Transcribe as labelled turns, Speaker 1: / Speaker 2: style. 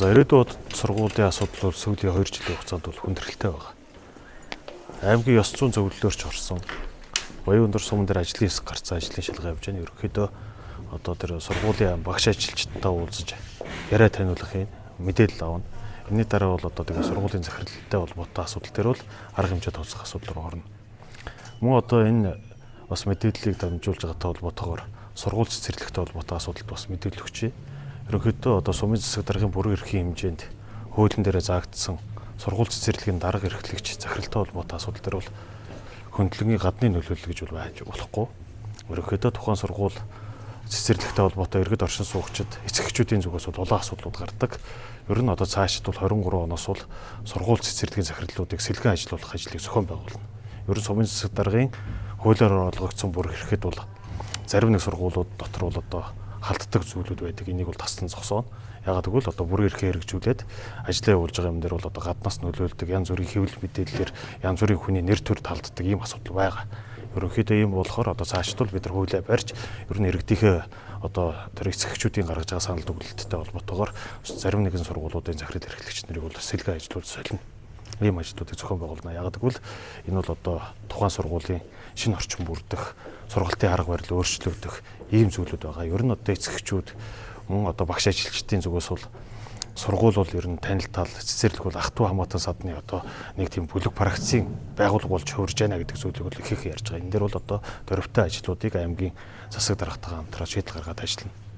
Speaker 1: За ирээдүйд сургуулийн асуудал бол сүүлийн 2 жилийн хугацаанд бол хүндрэлтэй байгаа. Аймгийн ёс зүйн зөвлөлөөр ч орсон. Баян өндөр суман дээр ажлын хэсэг гарцсан ажлын шалгаа явж байгаа. Ерөнхийдөө одоо тэр сургуулийн багш ажилчдтай уулзаж яриа таниулахын мэдээлэл авна. Энэний дараа бол одоо тэгээ сургуулийн захиралтай холбоотой асуудал дээр бол арга хэмжээ тооцох асуудал руу орно. Мөн одоо энэ бас мэдээллийг дамжуулж байгаатай холбоотойгоор сургууль цэцэрлэгтэй холбоотой асуудалд бас мэдээлэл өгчээ. Ерөнхийдөө одоо сумын засаг даргын бүрэн эрхийн хэмжээнд хуулийн дээрээ заагдсан сургууль цэцэрлэгийн дарга эрхлэгч захиралтай холбоотой асуудал дээр бол хөндлөнгийн гадны нөлөөлөл гэж бол байж болохгүй. Ерөнхийдөө тухайн сургууль цэцэрлэгтэй холбоотой иргэд оршин суугчид эцэгчүүдийн зүгээс бол олон асуудлууд гардаг. Ер нь одоо цаашид бол 23 оноос бол сургууль цэцэрлэгийн захирлуудыг сэлгэн ажиллуулах ажлыг зохион байгуулна. Ер нь сумын засаг даргын хуулиар олгогдсон бүр ирэхэд бол зарим нэг сургуулиуд дотор бол одоо халддаг зүйлүүд байдаг. Энийг бол тасдан зогсооно. Ягаад гэвэл одоо бүрэн эрхээ хэрэгжүүлээд ажиллаа явуулж байгаа юм дээр бол одоо гаднаас нөлөөлдөг янз бүрийн хэвлэл мэдээллээр янз бүрийн хүний нэр төр талддаг ийм асуудал байгаа. Ерөнхийдөө ийм болохоор одоо цаашд бол бид нар хуулиа барьж ер нь иргэдийнхээ одоо тэр эцэгчүүдийн гаргаж байгаа санал дүгнэлттэй холбоотойгоор зарим нэгэн сургуулиудын захирал эрхлэгч нарыг бол сэлгэн ажлуулж солино. Ийм ажлуудыг зохион байгуулна. Ягаад гэвэл энэ бол одоо тухайн сургуулийн шинэ орчин бүрдэх, сургалтын арга барил өөрчлөгдөх ийм зүйлүүд байгаа. Ер нь одоо эцэгчүүд мөн одоо багш ажилчдын зүгээс бол сургууль бол ер нь танилтал цэцэрлэг бол ах トゥ хамаатан садны одоо нэг тийм бүлэг практикийн байгууллага болж хөрж байна гэдэг зүйлийг бол их ярьж байгаа. Энэ дээр бол одоо дөрвтэй ажлуудыг аймгийн засаг даргатайгаа хамтран шийдэл гаргаад ажиллана.